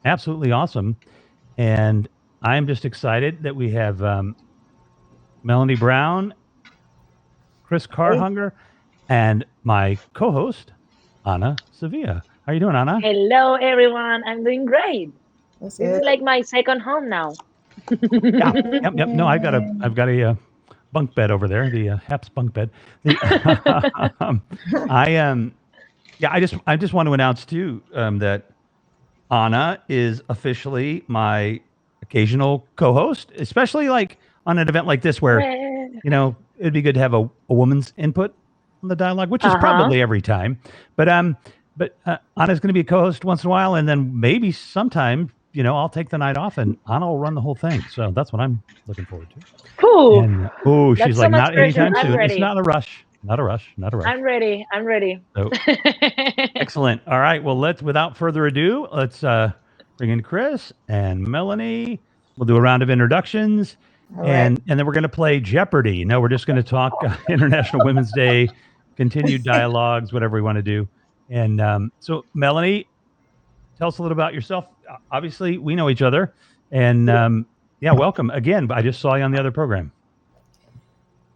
absolutely awesome. And I'm just excited that we have Melanie Brown, Chris Hey. Carhunger, and my co-host Anna Sevilla. How are you doing, Anna? Hello, everyone. I'm doing great. What's This is up? like my second home now. Yeah, yep. No, I've got a bunk bed over there, the Haps bunk bed. The I yeah, I just want to announce too that Anna is officially my occasional co-host, especially like on an event like this where it'd be good to have a woman's input on the dialogue, which is Uh-huh. probably every time. But Anna's going to be a co-host once in a while, and then maybe sometime I'll take the night off and Anna will run the whole thing. So that's what I'm looking forward to. Cool. And oh, she's That's so like, much not pressure. anytime I'm soon. It's ready. not a rush. Not a rush. Not a rush. I'm ready. I'm ready. So excellent. All right. Well, without further ado, let's bring in Chris and Melanie. We'll do a round of introductions, All right. and then we're going to play Jeopardy. No, we're just going to talk International Women's Day, continued dialogues, whatever we want to do. And so, Melanie, tell us a little about yourself. Obviously, we know each other, and yeah, welcome again. I just saw you on the other program.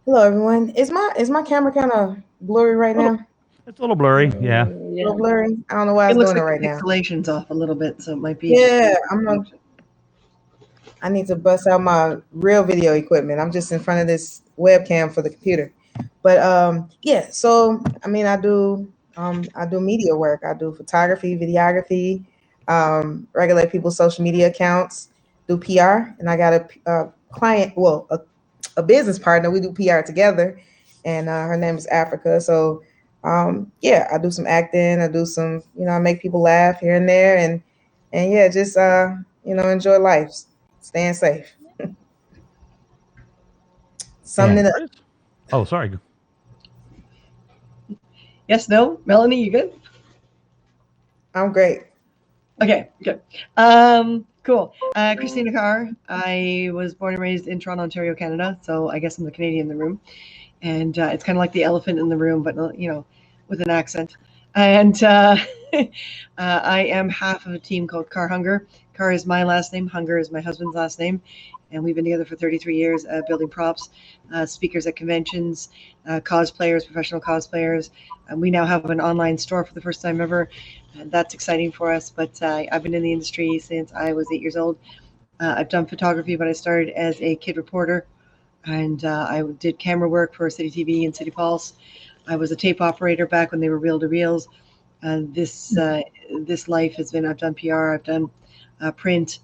Hello, everyone. Is my camera kind of blurry right now? It's a little blurry. Yeah. A Yeah. little blurry. I don't know why It it's looks doing it like right the now. pixelation's off a little bit, so it might be. Yeah, I need to bust out my real video equipment. I'm just in front of this webcam for the computer. But yeah, so I mean I do media work. I do photography, videography, regulate people's social media accounts, do PR, and I got a client, well, a business partner. We do PR together, and her name is Africa. So yeah, I do some acting. I do some, I make people laugh here and there, and yeah, just enjoy life, staying safe. Summing And it up. Chris. Oh, sorry. Yes, no, Melanie, you good? I'm great. Okay, good. Cool. Christina Carr. I was born and raised in Toronto, Ontario, Canada. So I guess I'm the Canadian in the room, and it's kind of like the elephant in the room, but with an accent. And I am half of a team called Car Hunger. Car is my last name. Hunger is my husband's last name. And we've been together for 33 years, building props, speakers at conventions, cosplayers, professional cosplayers. We now have an online store for the first time ever. And that's exciting for us. But I've been in the industry since I was 8 years old. I've done photography, but I started as a kid reporter. And I did camera work for City TV and City Pulse. I was a tape operator back when they were reel to reels. This life has been, I've done PR, I've done print.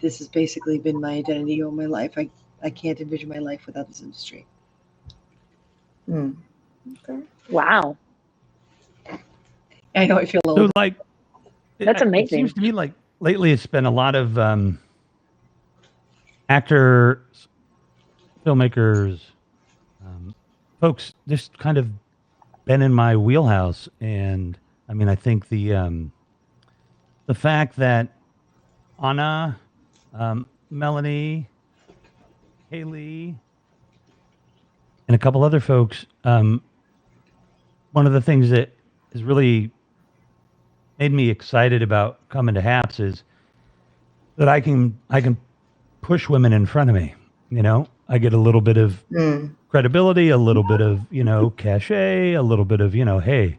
This has basically been my identity all my life. I can't envision my life without this industry. Hmm. Okay. Wow. I know I feel So, old. like, That's it amazing. seems to me like lately it's been a lot of actors, filmmakers, folks just kind of been in my wheelhouse. And I mean, I think the fact that Anna, Melanie, Haley, and a couple other folks, one of the things that has really made me excited about coming to Haps is that I can push women in front of me. I get a little bit of Hmm. credibility, a little bit of cachet, a little bit of hey,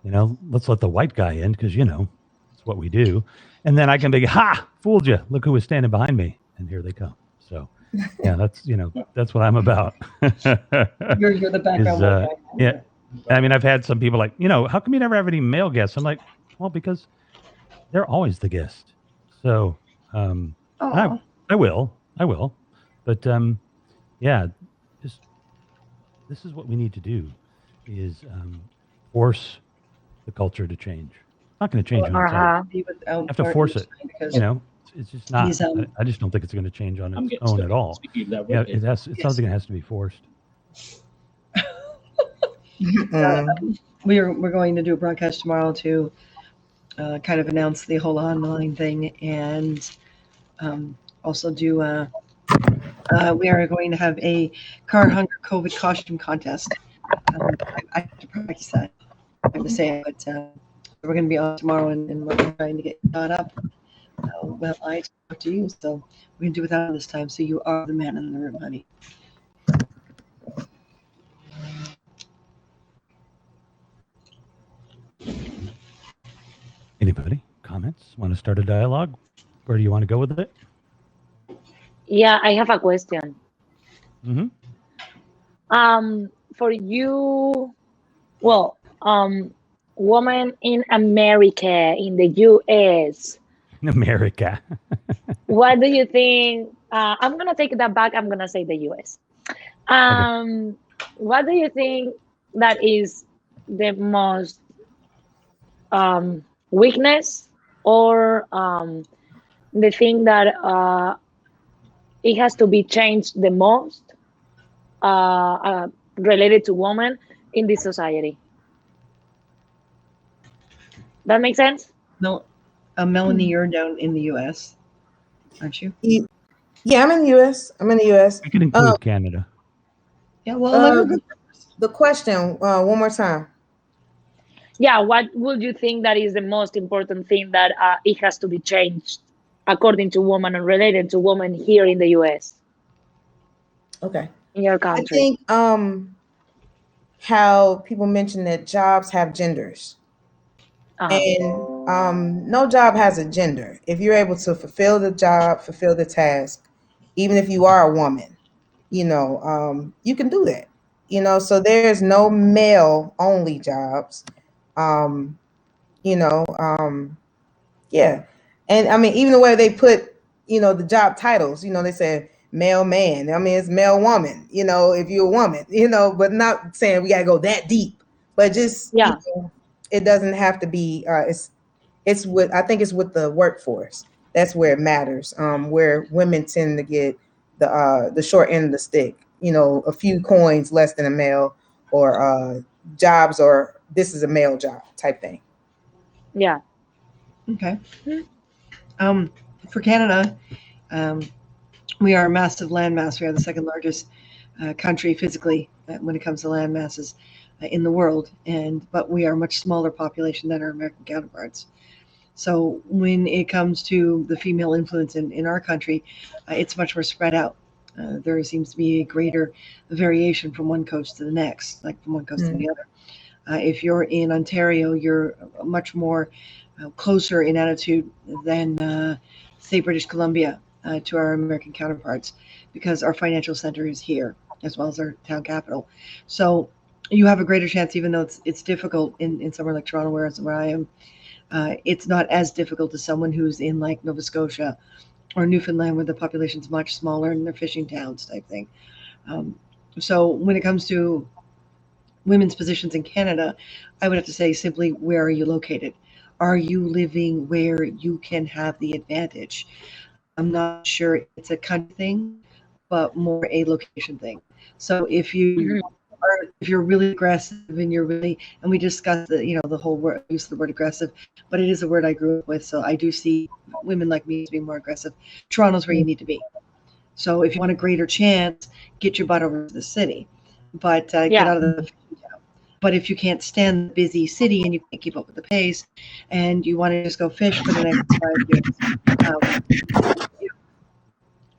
let's let the white guy in because it's what we do, and then I can be fooled you. Look who was standing behind me, and here they come. So yeah, that's what I'm about. You're the background guy. Yeah. I mean, I've had some people like, how come you never have any male guests? I'm like, well, because they're always the guest. So Oh, I will, but yeah, just this is what we need to do is force the culture to change. It's not going to change on its own. Uh-huh. be without You have to Martin force it. because It's just not. he's I just don't think it's going to change on I'm its getting own stuck at all. speaking of that Yeah, way. it's Yes. something that has to be forced. we're going to do a broadcast tomorrow to kind of announce the whole online thing, and also do we are going to have a Car Hunger COVID costume contest. I have to practice that. I have to say it, but we're going to be on tomorrow, and we're trying to get caught up. Well, I talk to you, so we can do without this time. So you are the man in the room, honey. Anybody? Comments? Want to start a dialogue? Where do you want to go with it? Yeah, I have a question. Mm-hmm. For you, well, woman in America, in the US, In America. what do you think? I'm gonna take that back. I'm gonna say the US. What do you think that is the most weakness or the thing that it has to be changed the most related to women in this society? That makes sense? No, Melanie, you're down in the U.S., aren't you? Yeah, I'm in the U.S. I'm in the U.S. I can include Canada. Yeah. Well, let her go. The question, one more time. Yeah, what would you think that is the most important thing that it has to be changed according to women and related to women here in the US, Okay. in your I country? think how people mention that jobs have genders. Uh-huh. And no job has a gender. If you're able to fulfill the job, fulfill the task, even if you are a woman, you can do that. So there's no male only jobs. Um, you know, yeah. And I mean, even the way they put, the job titles, they say male man. I mean, it's male woman, if you're a woman, but not saying we gotta go that deep, but just, Yeah. it doesn't have to be, it's what I think it's with the workforce. That's where it matters. Where women tend to get the short end of the stick, a few coins less than a male, or jobs, or this is a male job type thing. Yeah. Okay. For Canada, we are a massive landmass. We are the second largest country physically when it comes to land masses in the world, but we are a much smaller population than our American counterparts. So when it comes to the female influence in our country, it's much more spread out. There seems to be a greater variation from one coast to the next, like from one coast to the other. If you're in Ontario, you're much more closer in attitude than, say, British Columbia to our American counterparts, because our financial center is here as well as our town capital. So you have a greater chance, even though it's difficult in somewhere like Toronto, where I am. It's not as difficult as someone who's in like Nova Scotia or Newfoundland, where the population's much smaller and they're fishing towns type thing. So when it comes to women's positions in Canada, I would have to say simply, where are you located? Are you living where you can have the advantage? I'm not sure it's a country thing, but more a location thing. So if Mhm. you're really aggressive and you're really, and we discussed the whole word, use of the word aggressive, but it is a word I grew up with. So I do see women like me as being more aggressive. Toronto's where you need to be. So if you want a greater chance, get your butt over to the city, but get Yeah. out of the town. But if you can't stand the busy city and you can't keep up with the pace, and you want to just go fish for the next 5 years,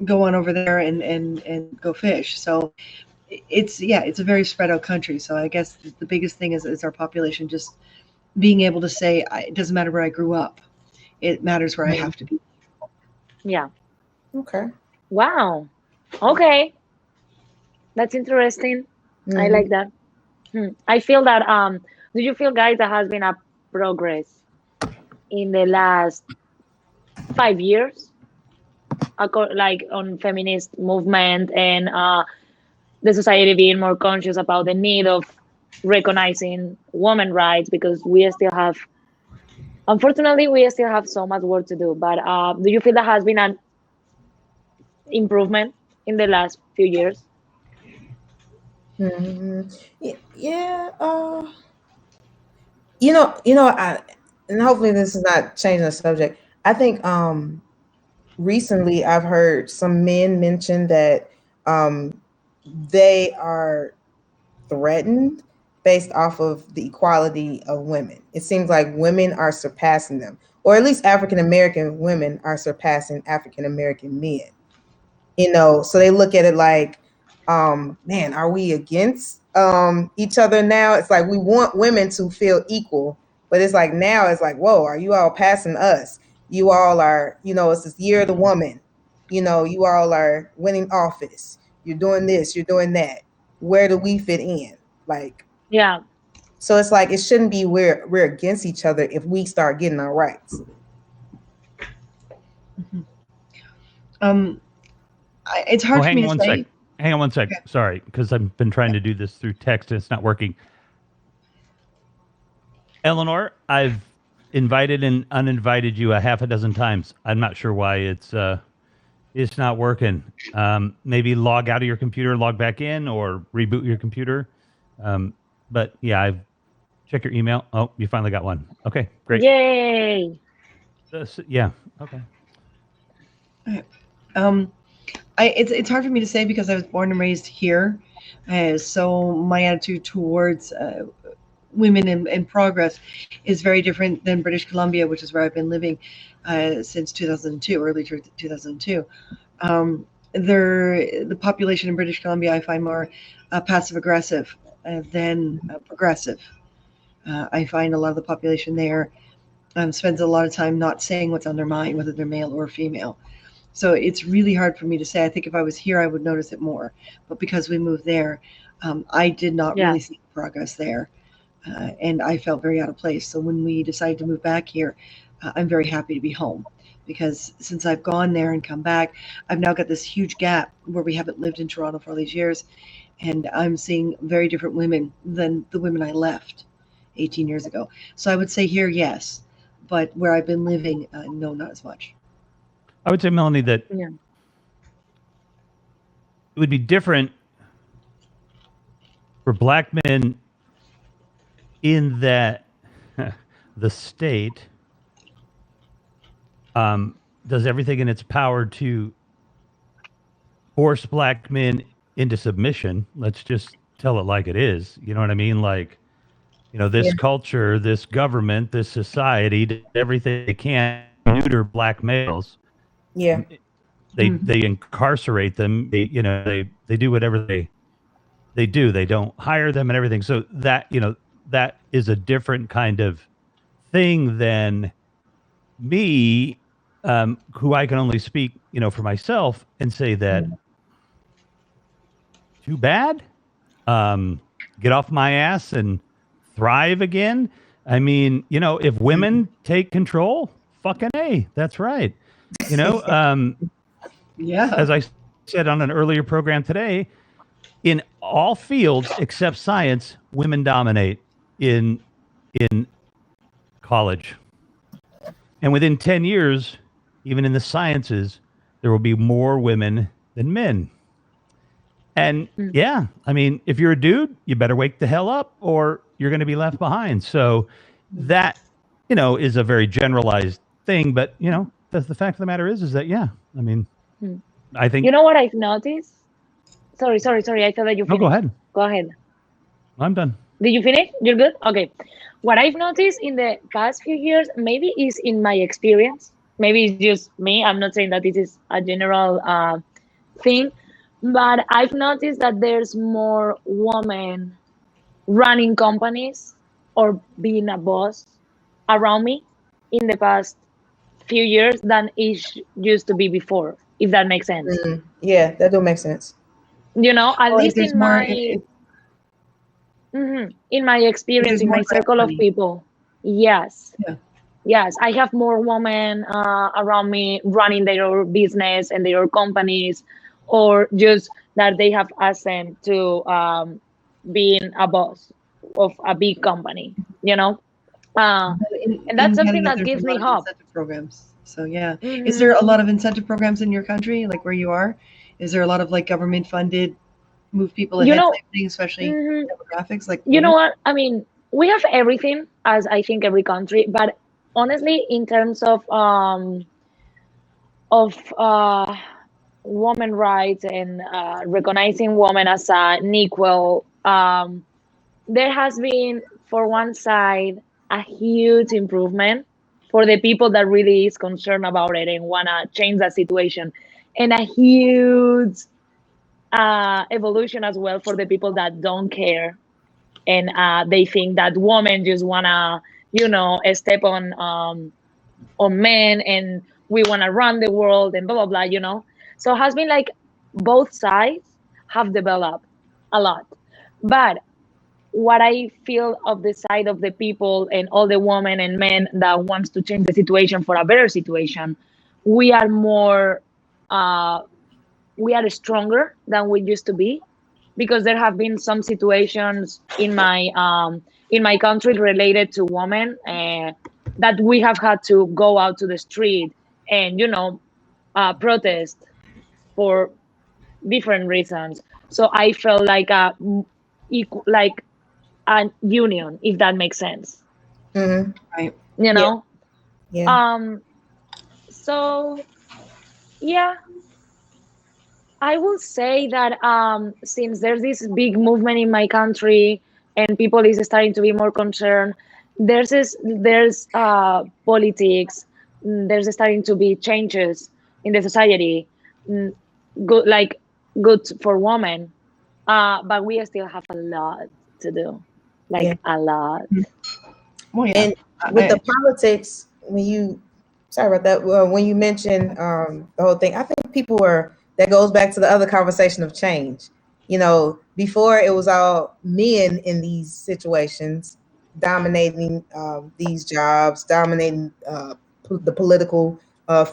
go on over there and go fish. So it's a very spread out country. So I guess the biggest thing is our population just being able to say, it doesn't matter where I grew up, it matters where I have to be. Yeah. Okay. Wow. Okay. That's interesting. I like that. I feel that do you feel, guys, that has been a progress in the last 5 years, like on feminist movement and the society being more conscious about the need of recognizing women rights, because we still have, unfortunately, we still have so much work to do. But do you feel that has been an improvement in the last few years? Yeah. And hopefully this is not changing the subject. I think recently I've heard some men mention that they are threatened based off of the equality of women. It seems like women are surpassing them. or at least African American women are surpassing African American men. You know, so they look at it like, man, are we against each other now? It's like we want women to feel equal, but it's like now it's like, whoa, are you all passing us? You all are, you know, it's this year of the woman. You know, you all are winning office. You're doing this, you're doing that. Where do we fit in? Like, Yeah. so it's like it shouldn't be we're against each other if we start getting our rights. It's hard for me to one say. sec. Hang on one sec. Okay. Sorry, because I've been trying to do this through text and it's not working. Eleanor, I've invited and uninvited you a half a dozen times. I'm not sure why it's not working. Maybe log out of your computer, log back in, or reboot your computer. But yeah, I've checked your email. Oh, you finally got one. Okay, great. Yay. Yeah. Okay. It's hard for me to say because I was born and raised here, so my attitude towards women in progress is very different than British Columbia, which is where I've been living since 2002, early 2002. The population in British Columbia I find more passive aggressive than progressive. I find a lot of the population there spends a lot of time not saying what's on their mind, whether they're male or female. So it's really hard for me to say. I think if I was here, I would notice it more. But because we moved there, I did not really see progress there. And I felt very out of place. So when we decided to move back here, I'm very happy to be home. Because since I've gone there and come back, I've now got this huge gap where we haven't lived in Toronto for all these years. And I'm seeing very different women than the women I left 18 years ago. So I would say here, yes. But where I've been living, no, not as much. I would say, Melanie, that it would be different for Black men in that the state does everything in its power to force Black men into submission. Let's just tell it like it is. You know what I mean? Like, you know, this culture, this government, this society did everything they can to neuter Black males. Yeah. They incarcerate them. They do whatever they do. They don't hire them and everything. So that, that is a different kind of thing than me, who I can only speak, for myself and say that too bad. Get off my ass and thrive again. I mean, if women take control, fucking A, that's right. Yeah. As I said on an earlier program today, in all fields except science, women dominate in college. And within 10 years, even in the sciences, there will be more women than men. And yeah, I mean, if you're a dude, you better wake the hell up or you're going to be left behind. So that, is a very generalized thing. But, the fact of the matter is that, yeah, I mean, I think. You know what I've noticed? Sorry. I thought that you finished. No, go ahead. Go ahead. I'm done. Did you finish? You're good? Okay. What I've noticed in the past few years, maybe is in my experience, maybe it's just me. I'm not saying that this is a general thing, but I've noticed that there's more women running companies or being a boss around me in the past few years than it used to be before, if that makes sense. Yeah, that do make sense. At least in my in my experience, in my circle of people. Yes. Yeah. Yes, I have more women around me running their business and their companies, or just that they have asked them to being a boss of a big company, and that's something that gives me hope. Programs. So yeah, is there a lot of incentive programs in your country, like where you are? Is there a lot of like government funded, move people ahead type thing, especially demographics? Like, you know what I mean? We have everything, as I think every country, but honestly, in terms of women rights and recognizing women as an equal, there has been, for one side, a huge improvement for the people that really is concerned about it and want to change that situation, and a huge evolution as well for the people that don't care, and they think that women just want to, step on men, and we want to run the world and blah blah blah. So it has been like both sides have developed a lot, but what I feel of the side of the people and all the women and men that wants to change the situation for a better situation, we are more we are stronger than we used to be, because there have been some situations in my country related to women, that we have had to go out to the street and protest for different reasons. So I felt like like a union, if that makes sense. Mm-hmm. Right. You know. Yeah. So yeah, I will say that since there's this big movement in my country and people is starting to be more concerned, there's politics, there's starting to be changes in the society, good, like good for women, but we still have a lot to do, like Yeah. a lot. Well, yeah. And with the politics, sorry about that. Well, when you mentioned the whole thing, I think people that goes back to the other conversation of change. Before it was all men in these situations dominating these jobs, dominating the political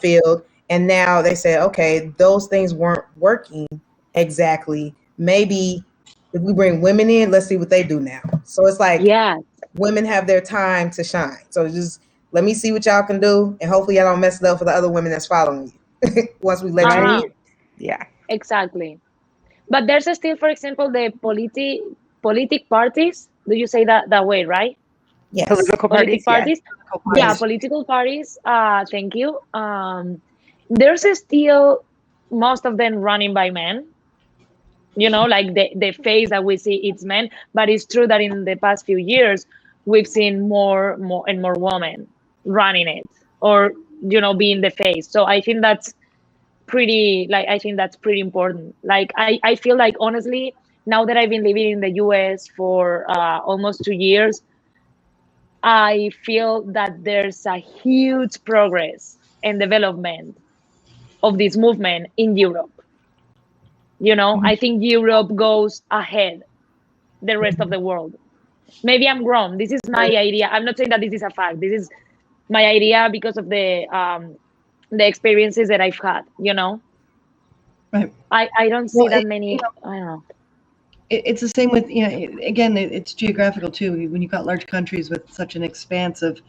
field. And now they say, okay, those things weren't working exactly. Maybe if we bring women in, let's see what they do now. So it's like, Yeah. women have their time to shine. So just let me see what y'all can do, and hopefully y'all don't mess it up for the other women that's following you. Once we let you in. Yeah. Exactly. But there's still, for example, the politic parties. Do you say that way, right? Yes. Political parties, Politic parties. Yeah, Yes. political parties. Thank you. There's still most of them running by men. Like the face that we see, it's men. But it's true that in the past few years, we've seen more and more women running it, or being the face. So I think that's pretty important. Like I feel like, honestly, now that I've been living in the US for almost 2 years, I feel that there's a huge progress and development of this movement in Europe. I think Europe goes ahead the rest of the world. Maybe I'm wrong. This is my idea. I'm not saying that this is a fact. This is my idea because of the experiences that I've had. Right. I don't see that many. I don't know. It's the same with, again, it's geographical too. When you've got large countries with such an expanse of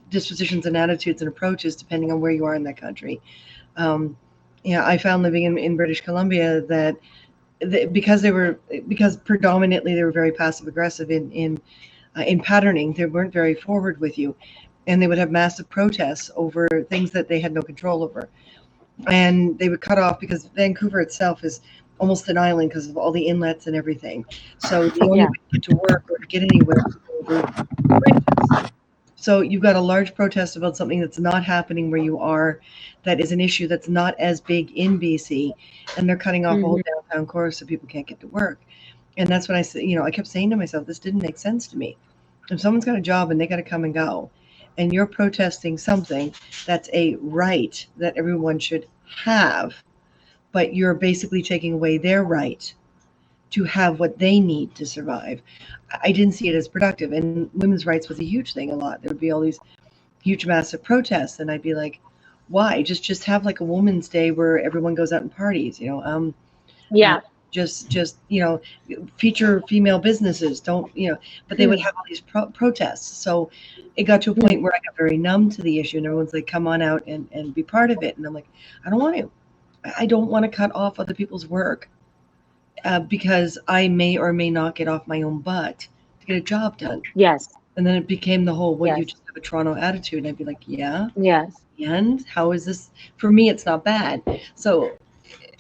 dispositions and attitudes and approaches, depending on where you are in that country. I found living in British Columbia that because predominantly they were very passive aggressive in patterning. They weren't very forward with you, and they would have massive protests over things that they had no control over, and they would cut off, because Vancouver itself is almost an island because of all the inlets and everything. So the only way to get to work or to get anywhere is over bridges. So you've got a large protest about something that's not happening where you are, that is an issue that's not as big in BC, and they're cutting off all downtown core so people can't get to work. And that's when I said, I kept saying to myself, this didn't make sense to me. If someone's got a job and they got to come and go, and you're protesting something that's a right that everyone should have, but you're basically taking away their right to have what they need to survive, I didn't see it as productive. And women's rights was a huge thing a lot. There would be all these huge, massive protests, and I'd be like, why? Just have like a Women's Day where everyone goes out and parties, just feature female businesses, don't, but they would have all these protests. So it got to a point where I got very numb to the issue, and everyone's like, come on out and be part of it. And I'm like, I don't want to cut off other people's work because I may or may not get off my own butt to get a job done. Yes. And then it became the whole, you just have a Toronto attitude. And I'd be like, yeah. Yes. And how is this? For me, it's not bad. So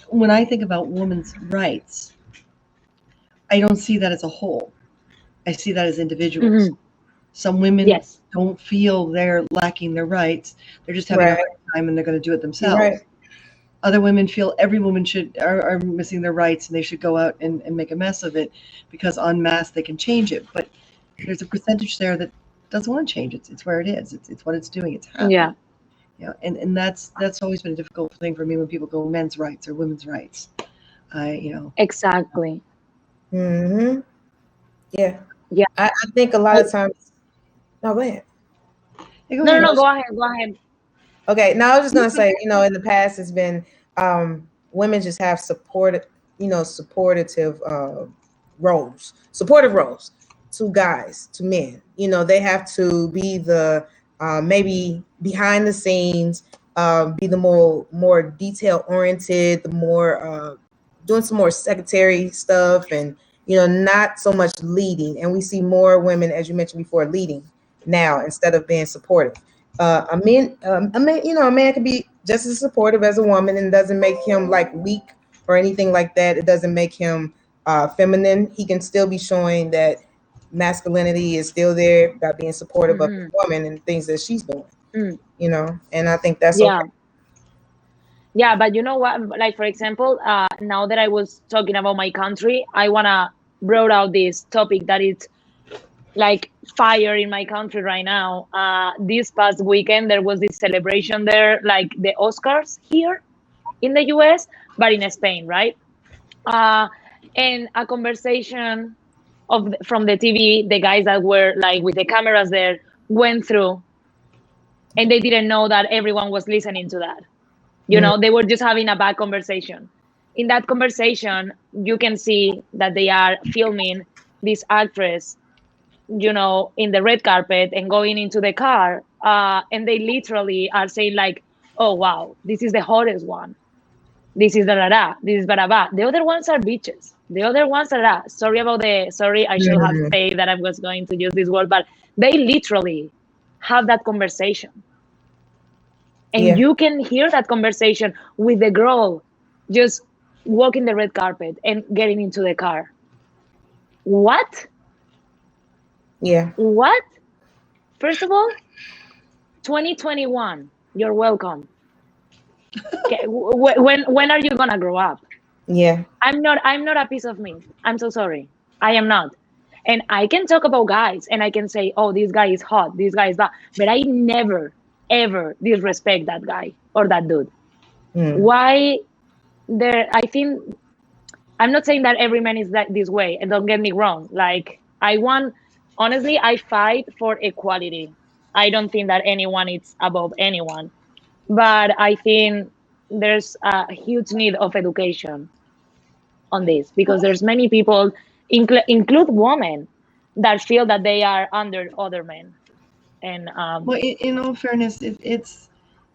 when I think about women's rights, I don't see that as a whole. I see that as individuals. Some women Yes. don't feel they're lacking their rights. They're just having a hard time and they're going to do it themselves. Right. Other women feel every woman are missing their rights and they should go out and make a mess of it because en masse they can change it. But there's a percentage there that doesn't want to change it. It's where it is. It's what it's doing. It's happening. Yeah. And that's always been a difficult thing for me when people go men's rights or women's rights. Exactly. Mm-hmm. Yeah. Yeah. I think a lot of times. No, go ahead. Yeah, No, go ahead. Okay. Now I was just gonna say, in the past it's been women just have supportive roles to guys, to men. They have to be the maybe behind the scenes, be the more detail oriented, the more doing some more secretary stuff, and not so much leading. And we see more women, as you mentioned before, leading now instead of being supportive. A man can be just as supportive as a woman, and doesn't make him like weak or anything like that. It doesn't make him feminine. He can still be showing that masculinity is still there by being supportive of the woman and things that she's doing. And I think that's okay. Yeah, but you know what? Like, for example, now that I was talking about my country, I wanna brought out this topic that it's like fire in my country right now. This past weekend, there was this celebration there, like the Oscars here in the US, but in Spain, right? And a conversation from the TV, the guys that were like with the cameras there went through, and they didn't know that everyone was listening to that. They were just having a bad conversation. In that conversation, you can see that they are filming this actress, in the red carpet and going into the car. And they literally are saying like, oh, wow, this is the hottest one. This is da-da-da. This is ba-da-ba. The other ones are bitches. The other ones are da. Sorry, I should have said that I was going to use this word, but they literally have that conversation. And you can hear that conversation with the girl just walking the red carpet and getting into the car. What? Yeah. What? First of all, 2021, you're welcome. Okay, when are you gonna grow up? Yeah. I'm not a piece of meat. I'm so sorry. I am not. And I can talk about guys and I can say, oh, this guy is hot, this guy is that, but I never ever disrespect that guy or that dude. Why I think I'm not saying that every man is this way, and don't get me wrong. Like, honestly, I fight for equality. I don't think that anyone is above anyone, but I think there's a huge need of education on this, because there's many people, include women, that feel that they are under other men. And well, in all fairness, it's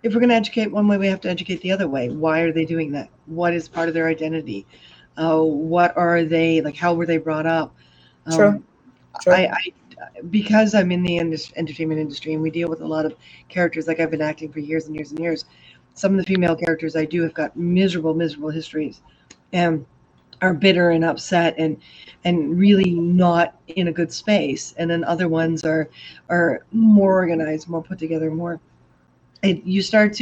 if we're going to educate one way, we have to educate the other way. Why are they doing that? What is part of their identity? What are they like? How were they brought up? True. Because I'm in the entertainment industry and we deal with a lot of characters. Like, I've been acting for years and years and years. Some of the female characters I do have got miserable histories, and are bitter and upset and really not in a good space. And then other ones are more organized, more put together, more. And when you start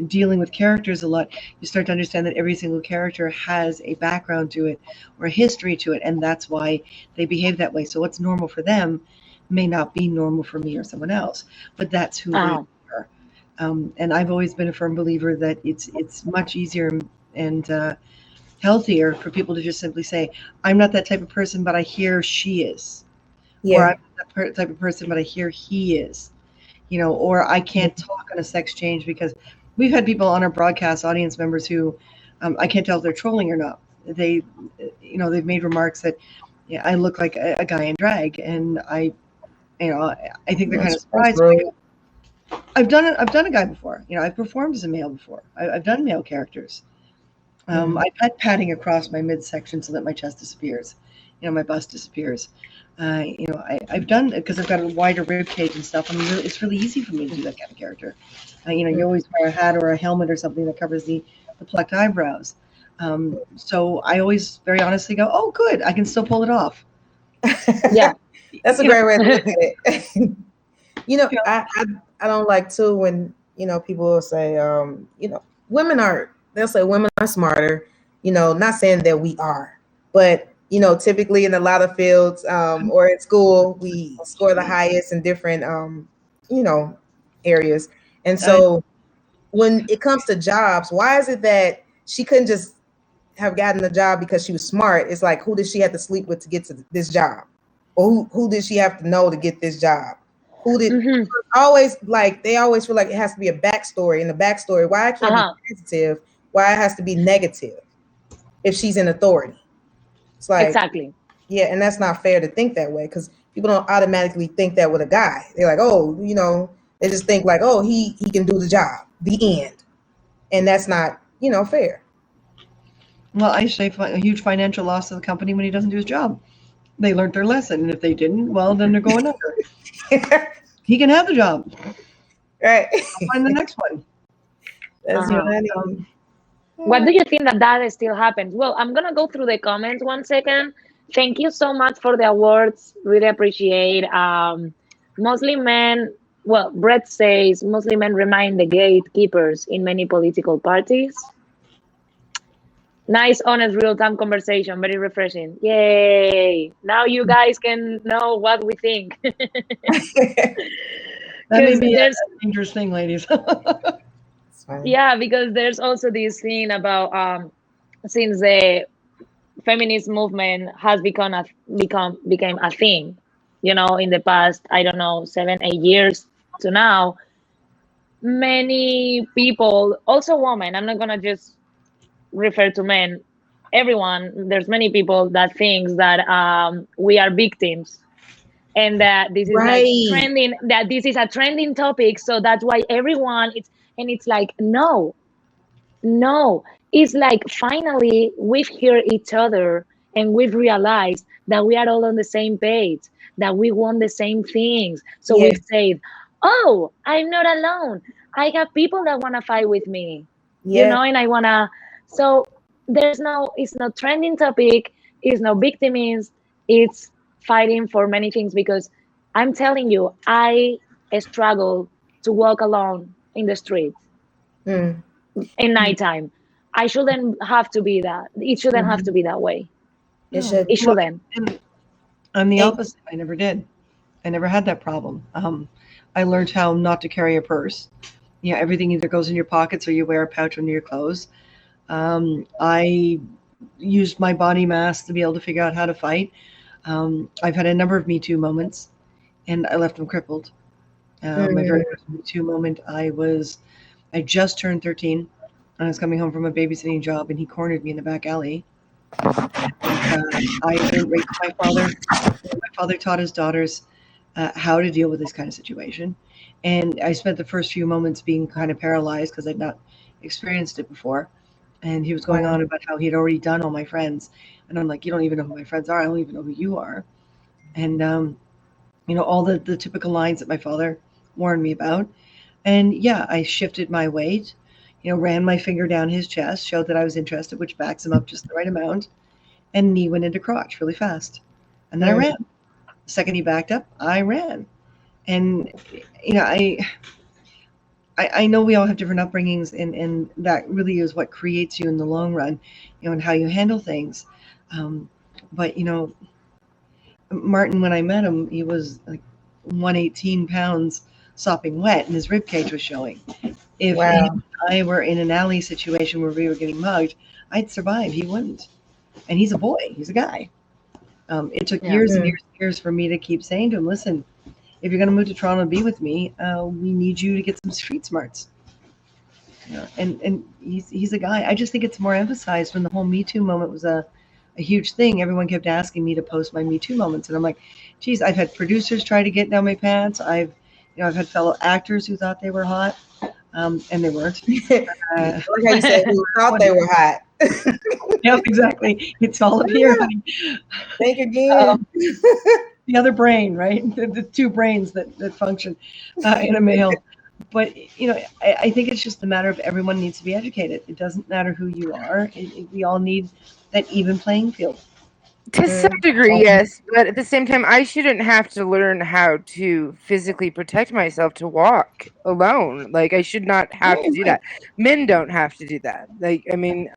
dealing with characters a lot, you start to understand that every single character has a background to it or a history to it, and that's why they behave that way. So what's normal for them may not be normal for me or someone else, but that's who they are. And I've always been a firm believer that it's much easier and healthier for people to just simply say, I'm not that type of person, but I hear she is. Yeah. Or I'm not that type of person, but I hear he is. Or I can't talk on a sex change, because we've had people on our broadcast, audience members, who I can't tell if they're trolling or not. They've made remarks that, I look like a guy in drag, and I think they're kind of surprised. I've done a guy before. I've performed as a male before. I've done male characters. I've had padding across my midsection so that my chest disappears, my bust disappears. I've done it because I've got a wider rib cage and stuff. It's really easy for me to do that kind of character. You always wear a hat or a helmet or something that covers the plucked eyebrows. So I always very honestly go, oh, good, I can still pull it off. Yeah. That's a You know, great way to look at it. You know, you know, I don't like too when, people will say, they'll say women are smarter, not saying that we are, but, typically in a lot of fields, or at school, we score the highest in different, you know, areas. And I, so when it comes to jobs, why is it that she couldn't just have gotten the job because she was smart? It's like, who did she have to sleep with to get to this job? Or who did she have to know to get this job? Who did Hmm. always like they always feel like it has to be a backstory, and the backstory why it can't be Uh-huh. positive, why it has to be negative if she's in authority. It's like, Exactly. yeah, and that's not fair to think that way because people don't automatically think that with a guy. They're like, oh, they just think like, oh, he can do the job, the end, and that's not fair. well, I say a huge financial loss to the company when he doesn't do his job. They learned their lesson, and if they didn't, well, then they're going under. He can have the job. Right. I'll find the next one. That's Uh-huh. funny. What do you think that still happens? Well, I'm gonna go through the comments 1 second. Thank you so much for the awards. Really appreciate. Muslim men. Well, Brett says Muslim men remain the gatekeepers in many political parties. Nice, honest, real-time conversation. Very refreshing. Yay! Now you guys can know what we think. That may Because be there's a dangerous thing, ladies. It's funny. yeah, because there's also this thing about since the feminist movement has became a thing, in the past, I don't know, 7 8 years to now, many people, also women, I'm not gonna just refer to men, everyone, there's many people that thinks that we are victims, and that this is like Right. trending, that this is a trending topic, so that's why everyone it's like, no, it's like finally we've heard each other and we've realized that we are all on the same page, that we want the same things. So Yeah. we've said, oh, I'm not alone. I have people that want to fight with me, Yeah. and I want to. So it's not trending topic, it's no victimism, it's fighting for many things because I'm telling you, I struggle to walk alone in the street Mm. in nighttime. I shouldn't have to be that. It shouldn't have Mhm. to be that way. It No. should. It Well, shouldn't. and I'm the And opposite. I never did. I never had that problem. I learned how not to carry a purse. Everything either goes in your pockets or you wear a pouch under your clothes. I used my body mass to be able to figure out how to fight. I've had a number of Me Too moments, and I left them crippled. My very mm, first Me Too moment, I just turned 13, and I was coming home from a babysitting job, and he cornered me in the back alley. And I went right to my father. My father taught his daughters how to deal with this kind of situation. And I spent the first few moments being kind of paralyzed because I'd not experienced it before. And he was going wow. on about how he'd already done all my friends. And I'm like, you don't even know who my friends are. I don't even know who you are. And, all the typical lines that my father warned me about. And yeah, I shifted my weight, ran my finger down his chest, showed that I was interested, which backs him up just the right amount. And knee went into crotch really fast. And then I Mm, ran. The second he backed up, I ran. And, you know, I know we all have different upbringings, and that really is what creates you in the long run, and how you handle things. But, Martin, when I met him, he was like 118 pounds sopping wet, and his rib cage was showing. If he wow. and I were in an alley situation where we were getting mugged, I'd survive. He wouldn't. And he's a boy. He's a guy. It took Yeah. years and Mm, years and years for me to keep saying to him, listen, if you're going to move to Toronto and be with me, we need you to get some street smarts. And he's a guy. I just think it's more emphasized when the whole Me Too moment was a huge thing. Everyone kept asking me to post my Me Too moments, and I'm like, geez, I've had producers try to get down my pants. I've had fellow actors who thought they were hot, and they weren't. I like how you said who thought they were hot. Yeah, exactly. It's all up here, honey. Think again. The other brain, right? The two brains that function in a male. But I think it's just a matter of everyone needs to be educated. It doesn't matter who you are. We all need that even playing field. To some degree, yes, but at the same time, I shouldn't have to learn how to physically protect myself to walk alone. Like, I should not have to do that. Men don't have to do that. Like, I mean,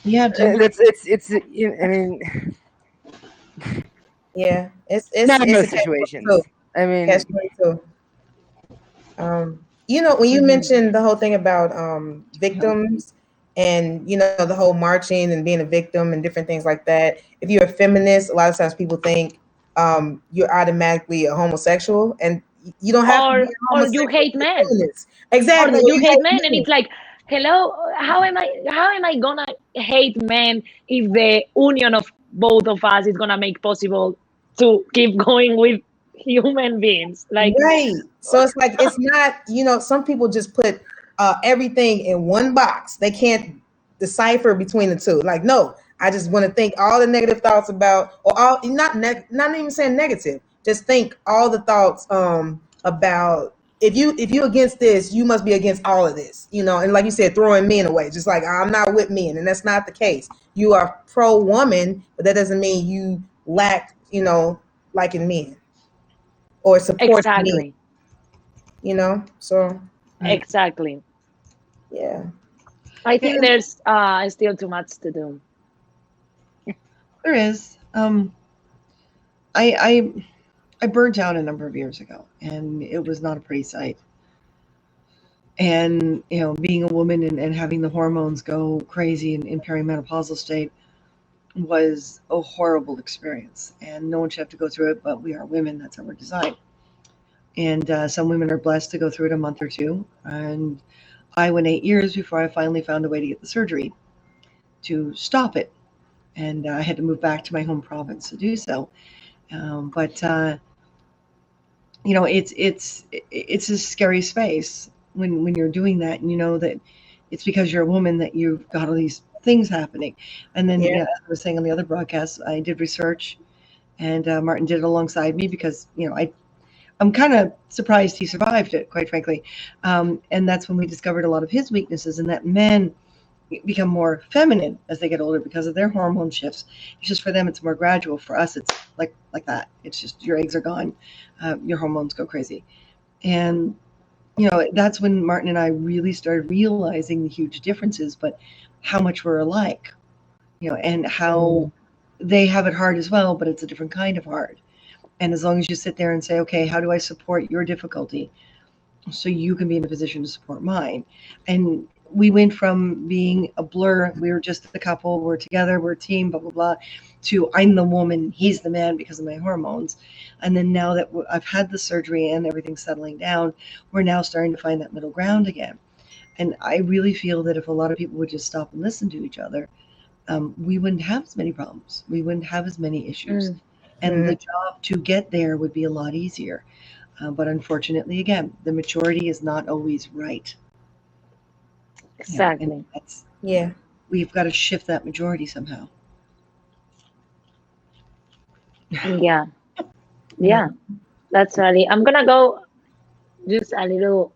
Yeah, it's. I mean, Yeah, not in it's a most catch situations. 22. I mean, Catch 22. You know, when you mentioned the whole thing about victims and the whole marching and being a victim and different things like that. If you're a feminist, a lot of times people think you're automatically a homosexual, and you don't have to be a Or you homosexual hate to be a men, feminist. or Exactly. that Or you you hate hate men, and men. it's like, hello, how am I gonna hate men if the union of both of us is gonna make possible to keep going with human beings? Like, Right. So it's like it's not, some people just put everything in one box. They can't decipher between the two. Like, no, I just want to think all the negative thoughts about, or all not even saying negative. Just think all the thoughts about, if you against this, you must be against all of this. And like you said, throwing men away. Just like, I'm not with men, and that's not the case. You are pro woman, but that doesn't mean you lack, liking men or supporting men. exactly, So right. exactly. yeah. I Yeah, think and there's still too much to do. there is. I burnt out a number of years ago, and it was not a pretty sight. And being a woman and having the hormones go crazy in perimenopausal state was a horrible experience. And no one should have to go through it, but we are women. That's how we're designed. And some women are blessed to go through it a month or two. And I went 8 years before I finally found a way to get the surgery to stop it. And I had to move back to my home province to do so. But it's a scary space when you're doing that, and you know that it's because you're a woman that you've got all these things happening. And then, Yeah. as I was saying on the other broadcast, I did research, and Martin did it alongside me because I'm kind of surprised he survived it, quite frankly. And that's when we discovered a lot of his weaknesses, and that men become more feminine as they get older because of their hormone shifts. It's just for them, it's more gradual. For us, it's like that. It's just your eggs are gone, your hormones go crazy, and that's when Martin and I really started realizing the huge differences, but how much we're alike, and how they have it hard as well, but it's a different kind of hard. And as long as you sit there and say, okay, how do I support your difficulty so you can be in a position to support mine? And we went from being a blur, we were just a couple, we're together, we're a team, blah, blah, blah, to I'm the woman, he's the man because of my hormones. And then now that I've had the surgery and everything's settling down, we're now starting to find that middle ground again. And I really feel that if a lot of people would just stop and listen to each other, we wouldn't have as many problems. We wouldn't have as many issues. And the job to get there would be a lot easier. But unfortunately, again, the maturity is not always right. Exactly. And Yeah. we've got to shift that majority somehow. Yeah. Yeah. That's really. I'm gonna go just a little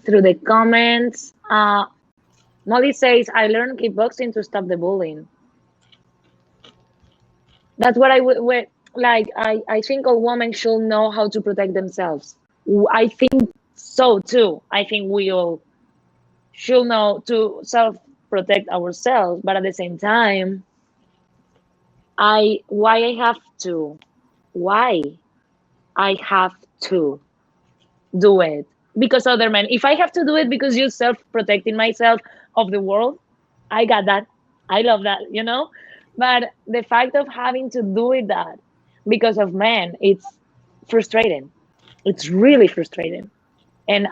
through the comments. Molly says, I learned kickboxing to stop the bullying. That's what I would like. I think all women should know how to protect themselves. I think so too. I think we all should know to self protect ourselves, but at the same time, why I have to, why I have to do it because other men. If I have to do it because you're self protecting myself of the world, I got that. I love that. But the fact of having to do it that because of men, it's frustrating. It's really frustrating. And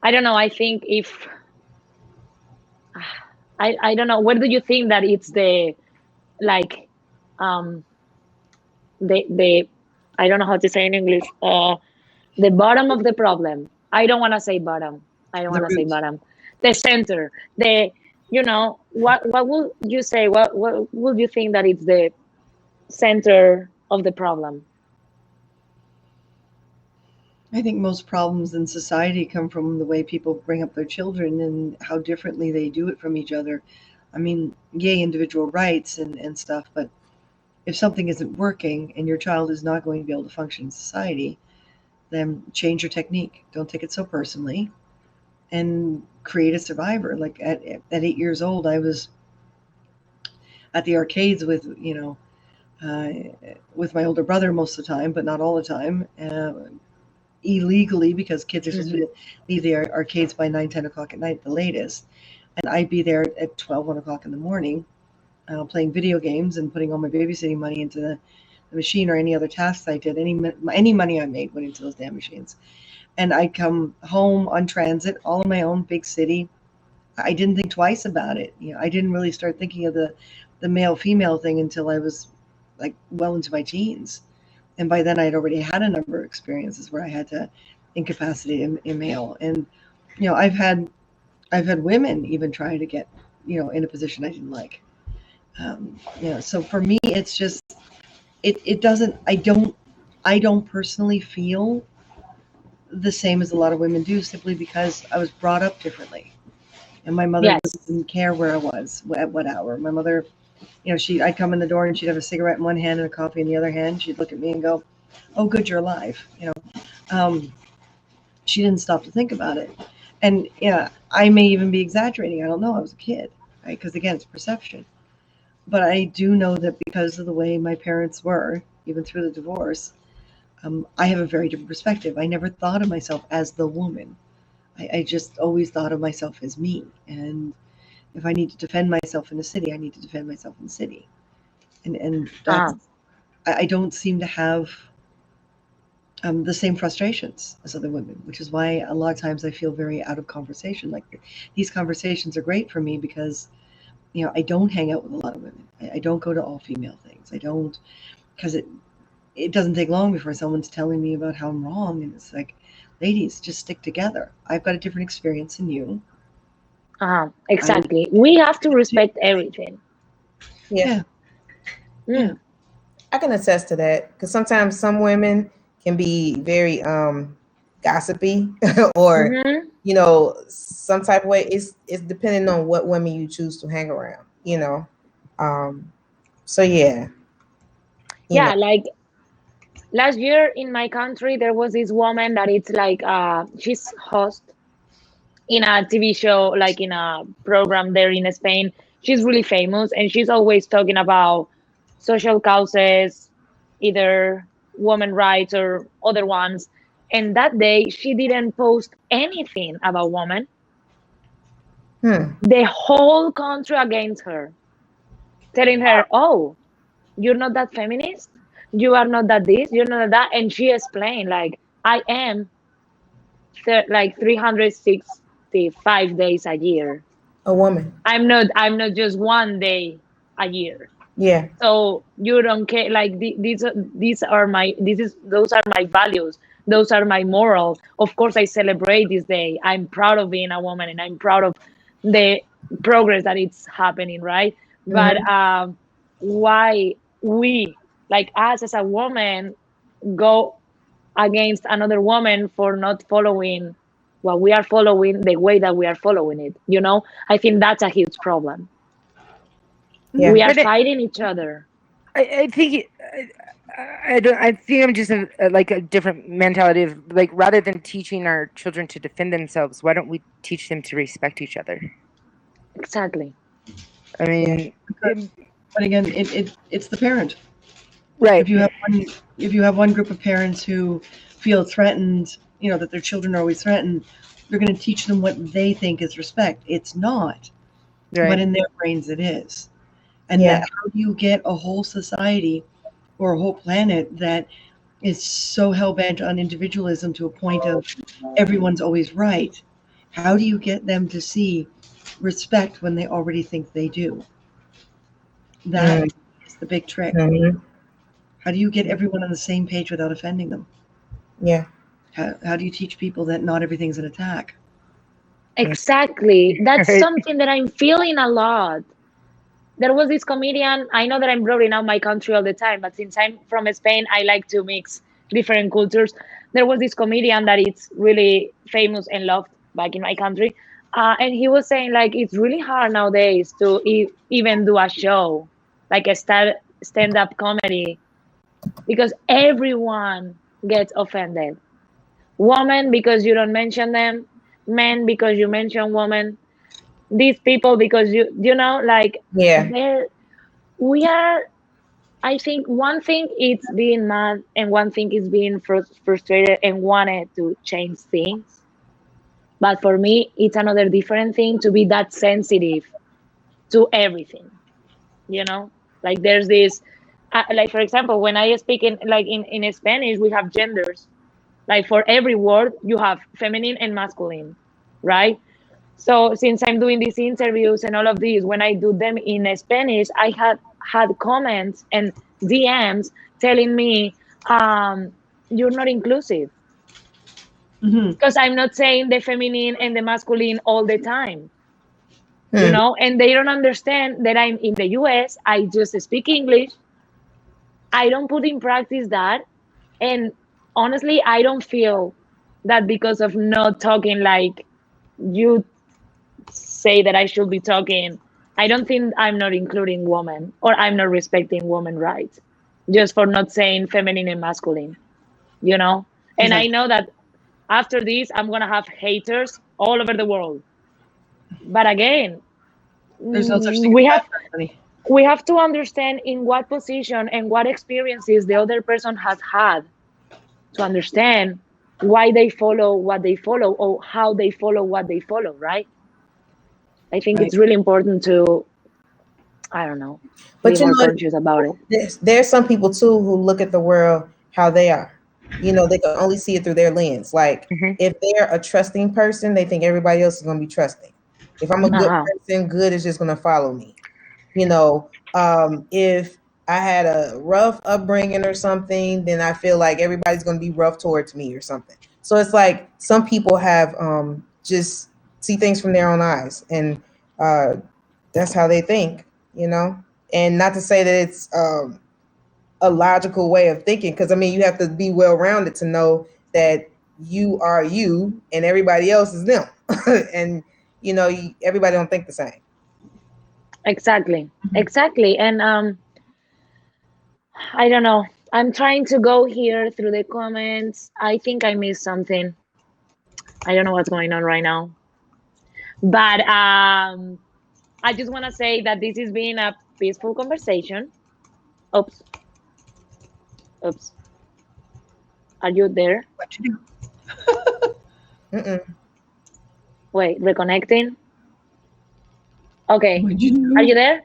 I don't know. I think if I don't know, where do you think that it's the like um the I don't know how to say in English. The bottom of the problem. I don't want to say bottom. I don't The want to say root. bottom. The center. What would you say? What would you think that it's the center of the problem? I think most problems in society come from the way people bring up their children and how differently they do it from each other. I mean, yay, individual rights and stuff, but if something isn't working and your child is not going to be able to function in society, then change your technique. Don't take it so personally and create a survivor. Like at 8 years old, I was at the arcades with, with my older brother most of the time, but not all the time, illegally, because kids are supposed to leave the arcades by 9, 10 o'clock at night at the latest. And I'd be there at 12, 1 o'clock in the morning, playing video games and putting all my babysitting money into the machine, or any other tasks I did. Any money I made went into those damn machines. And I'd come home on transit, all on my own, big city. I didn't think twice about it. I didn't really start thinking of the male-female thing until I was like well into my teens. And by then I'd already had a number of experiences where I had to incapacitate a male. And, I've had women even try to get, in a position I didn't like. So for me, it's just, it doesn't, I don't personally feel the same as a lot of women do, simply because I was brought up differently. And my mother didn't care where I was, at what hour. My mother, I'd come in the door and she'd have a cigarette in one hand and a coffee in the other hand. She'd look at me and go, "Oh, good, you're alive." She didn't stop to think about it. And I may even be exaggerating. I don't know. I was a kid, right? Because again, it's perception. But I do know that because of the way my parents were, even through the divorce, I have a very different perspective. I never thought of myself as the woman. I just always thought of myself as me. And if I need to defend myself in the city, I need to defend myself in the city. And that's, I don't seem to have the same frustrations as other women, which is why a lot of times I feel very out of conversation. Like, these conversations are great for me because, I don't hang out with a lot of women. I don't go to all female things. I don't, because it doesn't take long before someone's telling me about how I'm wrong. And it's like, ladies, just stick together. I've got a different experience than you. Exactly. We have to respect everything. Yeah. Mm. I can attest to that, because sometimes some women can be very gossipy or some type of way. It's depending on what women you choose to hang around, so yeah. Like last year in my country, there was this woman that it's like she's host in a TV show, like in a program there in Spain. She's really famous, and she's always talking about social causes, either women rights or other ones. And that day, she didn't post anything about women. The whole country against her, telling her, "Oh, you're not that feminist. You are not that this. You're not that." And she explained, like, I am like 365 days a year. A woman. I'm not just one day a year. Yeah. So you don't care. Like those are my values. Those are my morals. Of course, I celebrate this day. I'm proud of being a woman, and I'm proud of the progress that it's happening, right? But why we, like us as a woman, go against another woman for not following what we are following the way that we are following it? I think that's a huge problem. Yeah. We are fighting each other. I think I think I'm just like a different mentality of, like, rather than teaching our children to defend themselves, why don't we teach them to respect each other? Exactly. I mean, but again, it's the parent, right? If you have one group of parents who feel threatened, that their children are always threatened, they're going to teach them what they think is respect. It's not, but in their brains it is. And that, how do you get a whole society or a whole planet that is so hell-bent on individualism to a point of everyone's always right? How do you get them to see respect when they already think they do? That is the big trick. How do you get everyone on the same page without offending them? Yeah. How do you teach people that not everything's an attack? Exactly. That's something that I'm feeling a lot. There was this comedian, I know that I'm blurring out my country all the time, but since I'm from Spain, I like to mix different cultures. There was this comedian that is really famous and loved back in my country. And he was saying like it's really hard nowadays to even do a show, like a stand-up comedy, because everyone gets offended. Women because you don't mention them, men because you mention women, these people because you know, like Yeah. there we are. I think one thing is being mad and one thing is being frustrated and wanted to change things. But for me, it's another different thing to be that sensitive to everything, you know? Like there's this, like for example, when I speak in Spanish, we have genders. Like for every word, you have feminine and masculine, right? So since I'm doing these interviews and all of these, when I do them in Spanish, I had comments and DMs telling me, "You're not inclusive Hmm. because I'm not saying the feminine and the masculine all the time." You Hmm. know, and they don't understand that I'm in the US. I just speak English. I don't put in practice that, and honestly, I don't feel that because of not talking like you say that I should be talking. I don't think I'm not including women or I'm not respecting women rights just for not saying feminine and masculine, you know? And I Exactly. know that after this, I'm going to have haters all over the world. But again, There's no such thing as we a bad have person, honey. we have to understand in what position and what experiences the other person has had to understand why they follow what they follow or how they follow what they follow, right? I think Right. it's really important to, I don't know, be But you more know, conscious about it. there's some people too who look at the world how they are. You know, they can only see it through their lens. Like Mhm. if they're a trusting person, they think everybody else is going to be trusting. If I'm a good Uh-huh. person, good is just going to follow me. You know, if I had a rough upbringing or something, then I feel like everybody's going to be rough towards me or something. So it's like some people have just see things from their own eyes, and uh, that's how they think. You know, and not to say that it's a logical way of thinking, because I mean you have to be well rounded to know that you are you and everybody else is them, and you know everybody don't think the same. Exactly. Exactly. And I don't know. I'm trying to go here through the comments. I think I missed something. I don't know what's going on right now. But I just want to say that this has been a peaceful conversation. Oops. Oops. Are you there? What you do? Mm-mm. Wait, reconnecting. Okay. What you Are you do? there?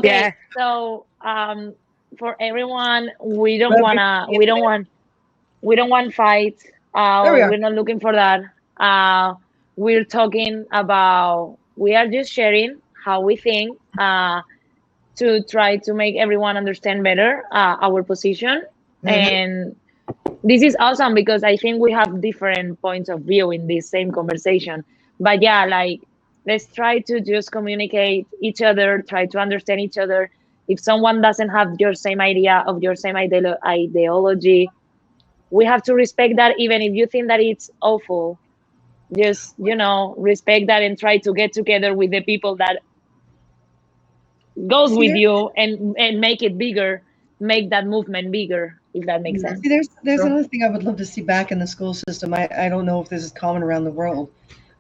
Yeah. Okay. So for everyone, we don't Well, wanna we don't want fights. there we are. We're not looking for that. We're talking about, we are just sharing how we think to try to make everyone understand better our position. Mm-hmm. And this is awesome because I think we have different points of view in this same conversation. But yeah, like let's try to just communicate each other, try to understand each other. If someone doesn't have your same idea of your same ideology, we have to respect that even if you think that it's awful. Just, you know, respect that and try to get together with the people that goes See with there? you and make it bigger, make that movement bigger, if that makes Mm-hmm. See, sense. there's True. another thing I would love to see back in the school system. I don't know if this is common around the world,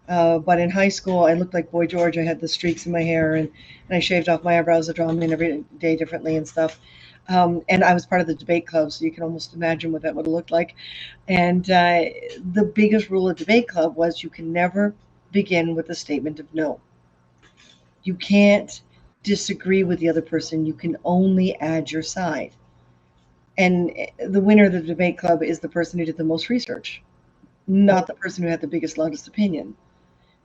but in high school, I looked like Boy George. I had the streaks in my hair, and I shaved off my eyebrows to draw them in every day differently and stuff. And I was part of the debate club, so you can almost imagine what that would have looked like. And the biggest rule of debate club was you can never begin with a statement of no. You can't disagree with the other person. You can only add your side. And the winner of the debate club is the person who did the most research, not the person who had the biggest, loudest opinion.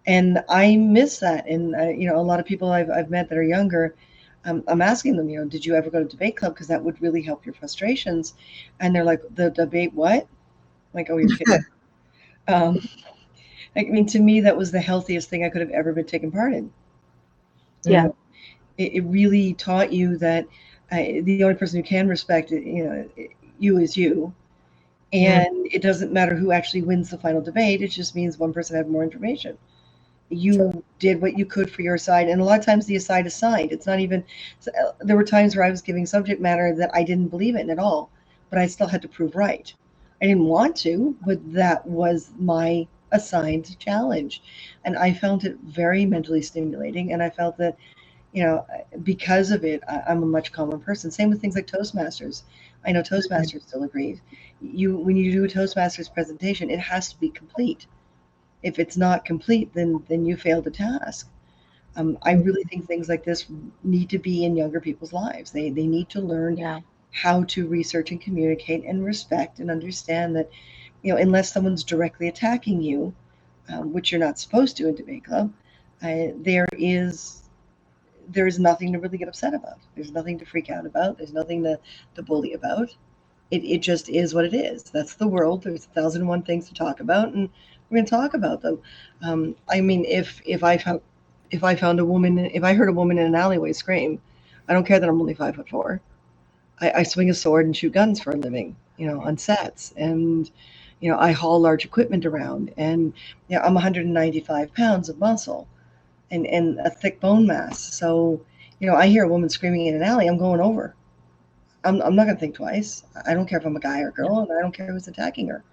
And I miss that. And a lot of people I've met that are younger, I'm asking them, did you ever go to debate club? Because that would really help your frustrations. And they're like, the debate what? I'm like, oh, you're kidding. Um, I mean, to me, that was the healthiest thing I could have ever been taken part in. You Yeah. know, it really taught you that the only person who can respect it, you is you, And it doesn't matter who actually wins the final debate. It just means one person had more information. You did what you could for your side, and a lot of times the side is signed. It's not even. There were times where I was giving subject matter that I didn't believe in at all, but I still had to prove right. I didn't want to, but that was my assigned challenge, and I found it very mentally stimulating. And I felt that, because of it, I'm a much calmer person. Same with things like Toastmasters. I know Toastmasters still agreed. When you do a Toastmasters presentation, it has to be complete. If it's not complete, then you fail the task. I really think things like this need to be in younger people's lives. They need to learn how to research and communicate and respect and understand that, unless someone's directly attacking you, which you're not supposed to in debate club, there is nothing to really get upset about. There's nothing to freak out about. There's nothing to bully about. It just is what it is. That's the world. There's 1,001 things to talk about, and we're going to talk about them. I mean, if I found a woman, if I heard a woman in an alleyway scream, I don't care that I'm only 5'4". I swing a sword and shoot guns for a living, on sets, and I haul large equipment around, and I'm 195 pounds of muscle, and a thick bone mass. So, I hear a woman screaming in an alley, I'm going over. I'm not going to think twice. I don't care if I'm a guy or a girl, and I don't care who's attacking her.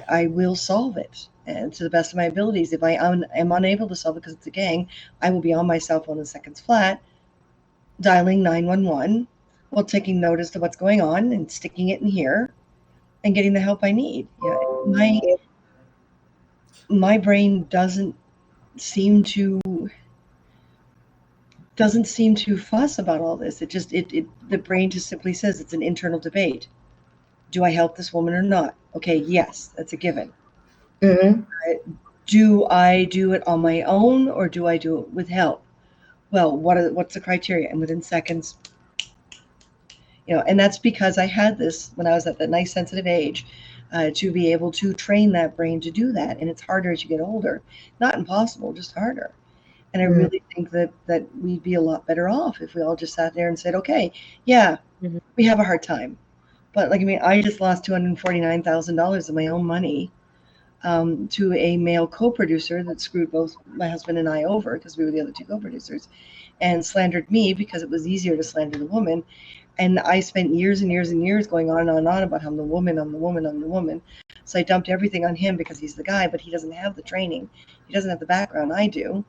I will solve it, and to the best of my abilities. If I am unable to solve it because it's a gang, I will be on my cell phone in seconds flat, dialing 911 while taking notice of what's going on and sticking it in here and getting the help I need. My brain doesn't seem to fuss about all this. The brain just simply says it's an internal debate. Do I help this woman or not? Okay, yes, that's a given. Do I do it on my own, or do I do it with help? Well, what's the criteria? And within seconds, and that's because I had this when I was at that nice sensitive age, to be able to train that brain to do that. And it's harder as you get older. Not impossible, just harder. And I really think that we'd be a lot better off if we all just sat there and said, okay, yeah, we have a hard time. But I just lost $249,000 of my own money to a male co-producer that screwed both my husband and I over, because we were the other two co-producers, and slandered me because it was easier to slander the woman. And I spent years and years and years going on and on and on about how I'm the woman. So I dumped everything on him because he's the guy, but he doesn't have the training. He doesn't have the background I do.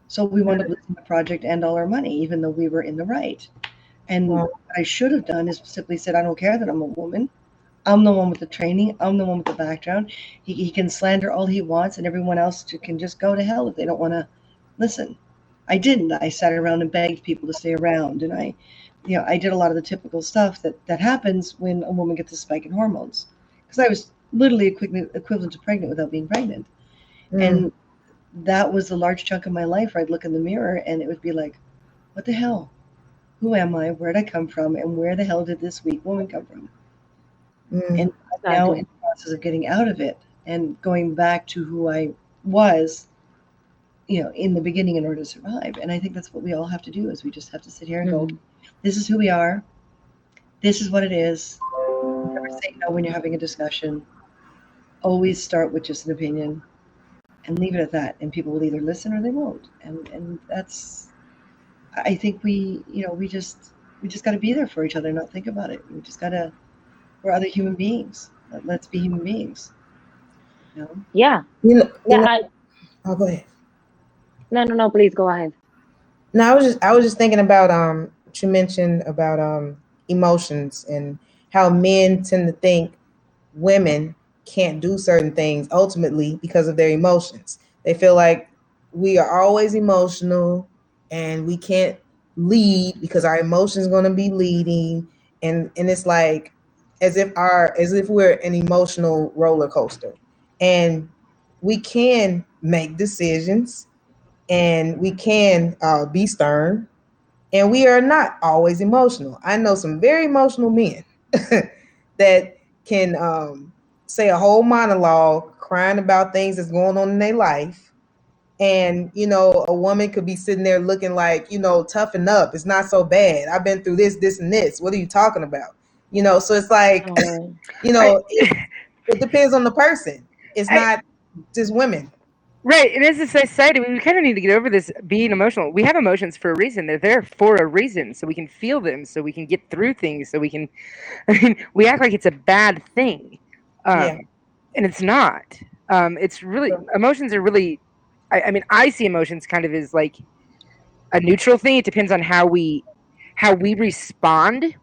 So we wound up losing the project and all our money, even though we were in the right. And what I should have done is simply said, I don't care that I'm a woman. I'm the one with the training. I'm the one with the background. He can slander all he wants, and everyone else can just go to hell if they don't want to listen. I didn't. I sat around and begged people to stay around, and I did a lot of the typical stuff that happens when a woman gets a spike in hormones, because I was literally equivalent to pregnant without being pregnant. And that was a large chunk of my life where I'd look in the mirror and it would be like, what the hell? Who am I? Where'd I come from? And where the hell did this weak woman come from? And I'm now in the process of getting out of it and going back to who I was, in the beginning in order to survive. And I think that's what we all have to do, is we just have to sit here and go, this is who we are. This is what it is. Never say no when you're having a discussion. Always start with just an opinion and leave it at that. And people will either listen or they won't. And that's, I think we just got to be there for each other, not think about it. We're other human beings. Let's be human beings. Yeah. Oh, go ahead. No, please go ahead. No, I was just thinking about what you mentioned about emotions and how men tend to think women can't do certain things ultimately because of their emotions. They feel like we are always emotional and we can't lead because our emotions going to be leading, and it's like as if we're an emotional roller coaster, and we can make decisions and we can be stern, and we are not always emotional. I know some very emotional men that can say a whole monologue crying about things that's going on in their life. And, a woman could be sitting there looking like, toughen up. It's not so bad. I've been through this, and this. What are you talking about? You know, so it's like, Oh. you know, it depends on the person. It's not just women. Right, and as a society, we kind of need to get over this being emotional. We have emotions for a reason. They're there for a reason, so we can feel them, so we can get through things, so we can. I mean, we act like it's a bad thing, Yeah. and it's not. It's really emotions are really. I mean, I see emotions kind of as like a neutral thing. It depends on how we respond,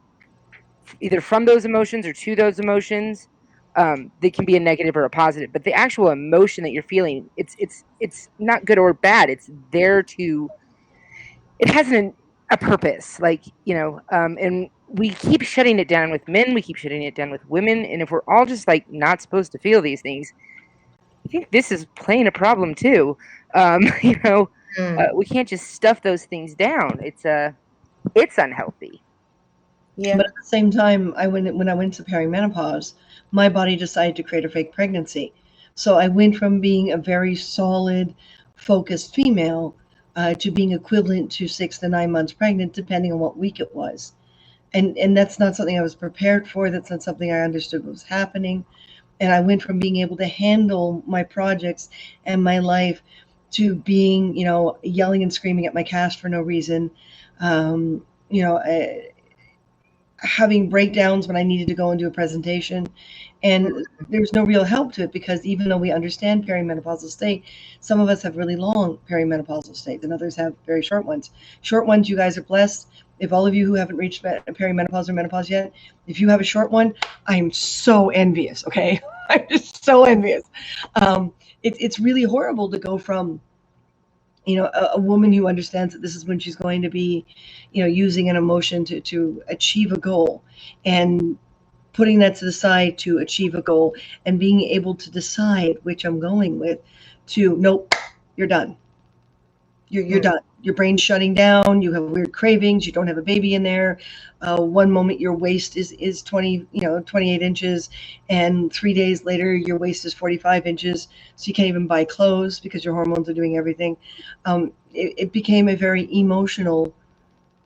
either from those emotions or to those emotions. They can be a negative or a positive, but the actual emotion that you're feeling, it's not good or bad. It's there to. It has a purpose, like and we keep shutting it down with men. We keep shutting it down with women, and if we're all just like not supposed to feel these things, I think this is playing a problem too. We can't just stuff those things down. It's unhealthy. Yeah. But at the same time, when I went to perimenopause, my body decided to create a fake pregnancy. So I went from being a very solid, focused female to being equivalent to 6 to 9 months pregnant, depending on what week it was. And that's not something I was prepared for. That's not something I understood was happening. And I went from being able to handle my projects and my life to being, yelling and screaming at my cast for no reason. Um, you know, having breakdowns when I needed to go and do a presentation. And there's no real help to it because even though we understand perimenopausal state, some of us have really long perimenopausal states and others have very short ones. Short ones, you guys are blessed. If all of you who haven't reached perimenopause or menopause yet, if you have a short one, I'm so envious, okay? I'm just so envious. It's really horrible to go from a woman who understands that this is when she's going to be, using an emotion to achieve a goal and putting that to the side to achieve a goal and being able to decide which I'm going with to, nope, you're done. You're done. Your brain's shutting down. You have weird cravings. You don't have a baby in there. One moment your waist is 28 inches, and 3 days later your waist is 45 inches. So you can't even buy clothes because your hormones are doing everything. It became a very emotional,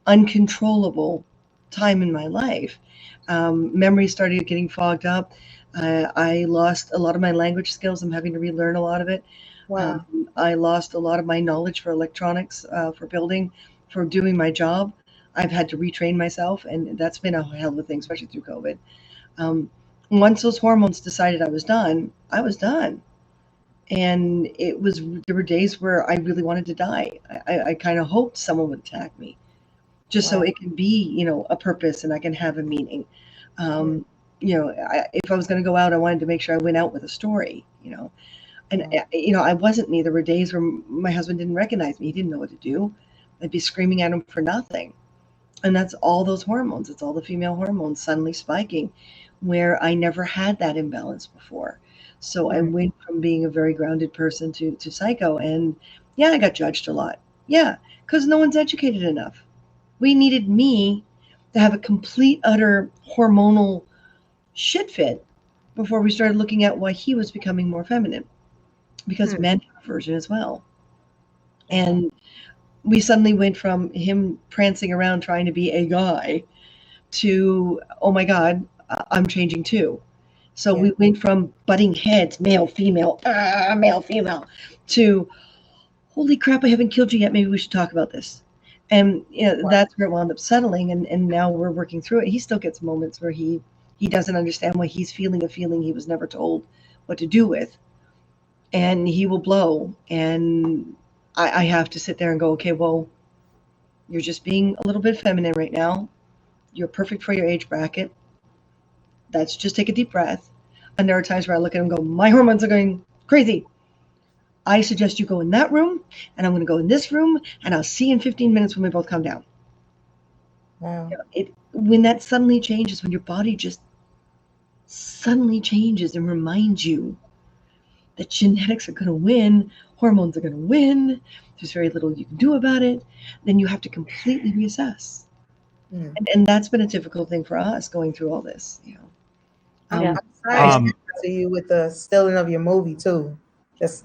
uncontrollable time in my life. Memory started getting fogged up. I lost a lot of my language skills. I'm having to relearn a lot of it. Wow. I lost a lot of my knowledge for electronics, for building, for doing my job. I've had to retrain myself, and that's been a hell of a thing, especially through COVID. Once those hormones decided I was done, I was done. And there were days where I really wanted to die. I kind of hoped someone would attack me just so it can be, a purpose and I can have a meaning. If I was going to go out, I wanted to make sure I went out with a story, And, I wasn't me. There were days where my husband didn't recognize me. He didn't know what to do. I'd be screaming at him for nothing. And that's all those hormones. It's all the female hormones suddenly spiking where I never had that imbalance before. So I went from being a very grounded person to psycho. And yeah, I got judged a lot. Yeah, because no one's educated enough. We needed me to have a complete, utter hormonal shit fit before we started looking at why he was becoming more feminine. Because men have a version as well. And we suddenly went from him prancing around trying to be a guy to, oh my God, I'm changing too. So we went from butting heads, male, female, to, holy crap, I haven't killed you yet. Maybe we should talk about this. And that's where it wound up settling. And now we're working through it. He still gets moments where he doesn't understand why he's feeling a feeling he was never told what to do with. And he will blow. And I have to sit there and go, okay, well, you're just being a little bit feminine right now. You're perfect for your age bracket. Let's just take a deep breath. And there are times where I look at him and go, my hormones are going crazy. I suggest you go in that room, and I'm going to go in this room, and I'll see you in 15 minutes when we both calm down. Wow. When that suddenly changes, when your body just suddenly changes and reminds you that genetics are going to win, hormones are going to win, there's very little you can do about it, then you have to completely reassess. And that's been a difficult thing for us going through all this. I'm sorry to you with the stealing of your movie too.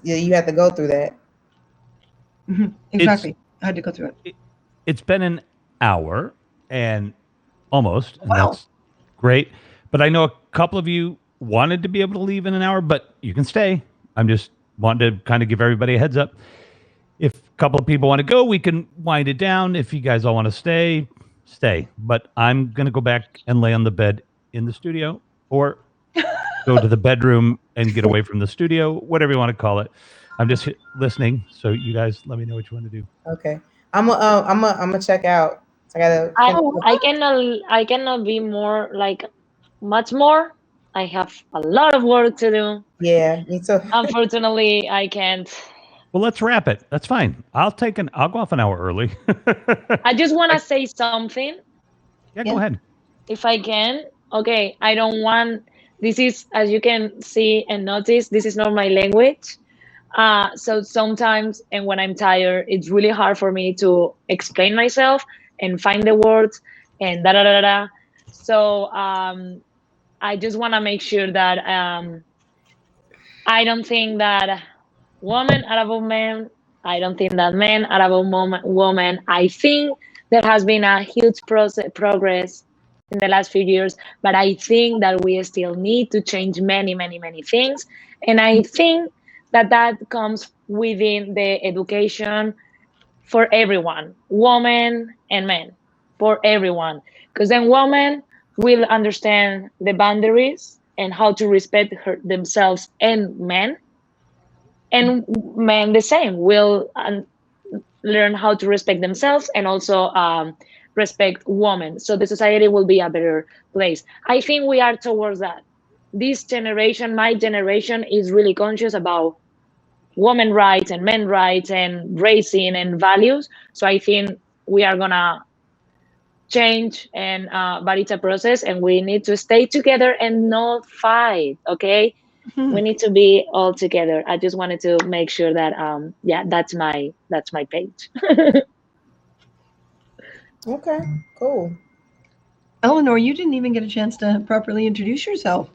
You had to go through that. Exactly. I had to go through it. It's been an hour and almost, and Wow. great. But I know a couple of you wanted to be able to leave in an hour, but you can stay. I'm just wanting to kind of give everybody a heads up. If a couple of people want to go, we can wind it down. If you guys all want to stay, stay. But I'm going to go back and lay on the bed in the studio or go to the bedroom and get away from the studio, whatever you want to call it. I'm just listening. So you guys let me know what you want to do. Okay. I'm gonna check out. So I gotta I cannot be more like much more. I have a lot of work to do. Yeah, me too. Unfortunately, I can't. Well, let's wrap it. That's fine. I'll go off an hour early. I just want to say something. Yeah, go ahead. If I can. Okay, I don't want. This is, as you can see and notice, this is not my language. So sometimes, and when I'm tired, it's really hard for me to explain myself and find the words and da da da da. So I just want to make sure that I don't think that women are above men. I don't think that men are above women. I think there has been a huge progress in the last few years, but I think that we still need to change many, many, many things. And I think that comes within the education for everyone, women and men, for everyone. Because then women will understand the boundaries and how to respect themselves and men. And men the same will learn how to respect themselves and also respect women. So the society will be a better place. I think we are towards that. This generation, my generation, is really conscious about women rights and men rights and racism and values. So I think we are gonna change, and but it's a process, and we need to stay together and not fight. Okay, we need to be all together. I just wanted to make sure that yeah, that's my page. Okay, cool. Eleanor, you didn't even get a chance to properly introduce yourself.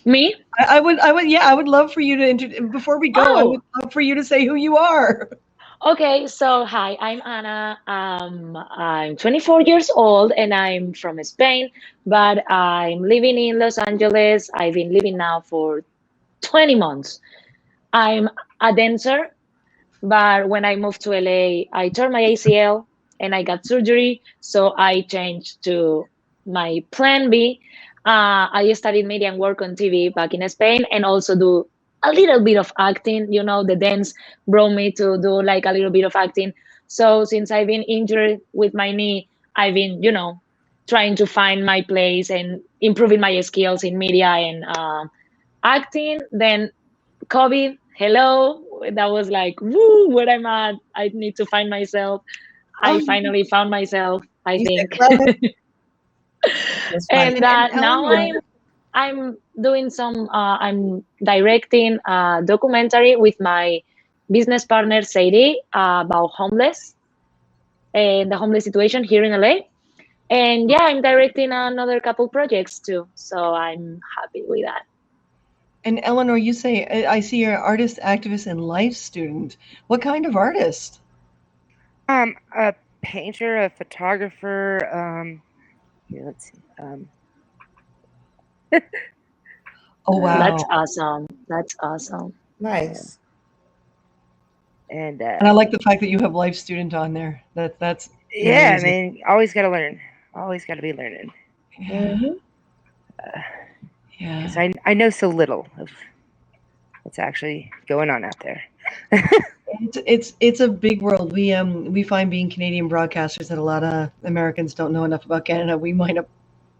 Me? I would love for you to before we go. I would love for you to say who you are. Okay, so hi, I'm Ana. I'm 24 years old and I'm from Spain, but I'm living in Los Angeles. I've been living now for 20 months. I'm a dancer, but when I moved to LA, I tore my ACL and I got surgery. So I changed to my plan B. I studied media and work on TV back in Spain and also do a little bit of acting. You know, the dance brought me to do like a little bit of acting. So since I've been injured with my knee, I've been, trying to find my place and improving my skills in media and acting. Then COVID, hello, that was like, woo, where I'm at. I need to find myself. I finally found myself, I think. And now I'm doing I'm directing a documentary with my business partner Sadie about homeless and the homeless situation here in LA. And yeah, I'm directing another couple projects too, so I'm happy with that. And Eleanor, you say, I see you're an artist, activist, and life student. What kind of artist? A painter, a photographer. Here, let's see. Oh wow, That's awesome. That's awesome. Nice. And I like the fact that you have life student on there. That's yeah. amazing. I mean, always got to learn. Always got to be learning. Mm-hmm. Because I know so little of what's actually going on out there. It's a big world. We find being Canadian broadcasters that a lot of Americans don't know enough about Canada. We wind up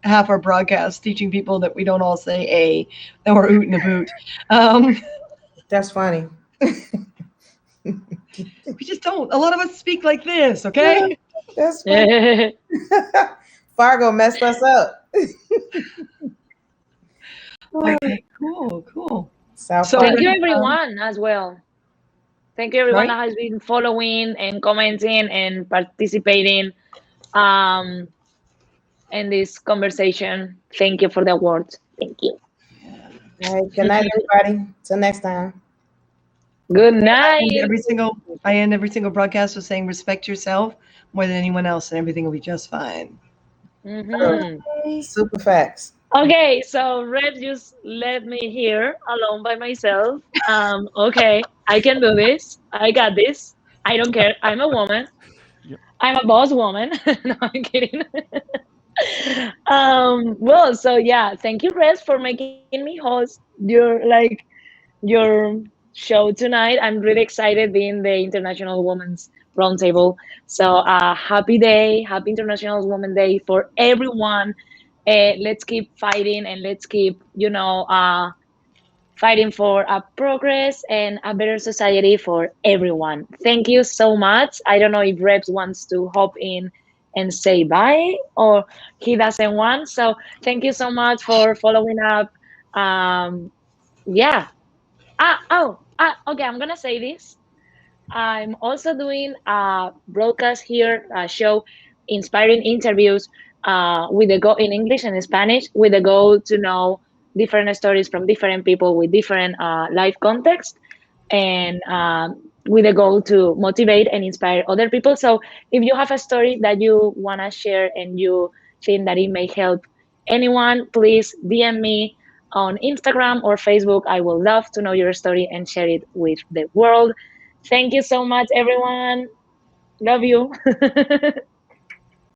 half our broadcasts teaching people that we don't all say a or oot and a boot. That's funny. We just don't. A lot of us speak like this, okay? That's funny. Fargo messed us up. Okay, cool. So thank you everyone as well. Thank you everyone Right? that has been following and commenting and participating in this conversation. Thank you for the awards. Thank you. All right, good night, everybody. Till next time. Good night. I end every single broadcast with saying respect yourself more than anyone else, and everything will be just fine. Super facts. Okay, so Red just let me here alone by myself. Okay, I can do this. I got this. I don't care. I'm a woman. Yep. I'm a boss woman. No, I'm kidding. Well, so yeah, thank you, Red, for making me host your show tonight. I'm really excited being the International Women's Roundtable. So happy day, happy International Women's Day for everyone. Let's keep fighting and let's keep, fighting for a progress and a better society for everyone. Thank you so much. I don't know if Reps wants to hop in and say bye or he doesn't want. So thank you so much for following up. Yeah, okay, I'm gonna say this. I'm also doing a broadcast here, a show, inspiring interviews with the goal in English and Spanish, with the goal to know different stories from different people with different life context, and with the goal to motivate and inspire other people. So, if you have a story that you wanna share and you think that it may help anyone, please DM me on Instagram or Facebook. I will love to know your story and share it with the world. Thank you so much, everyone. Love you.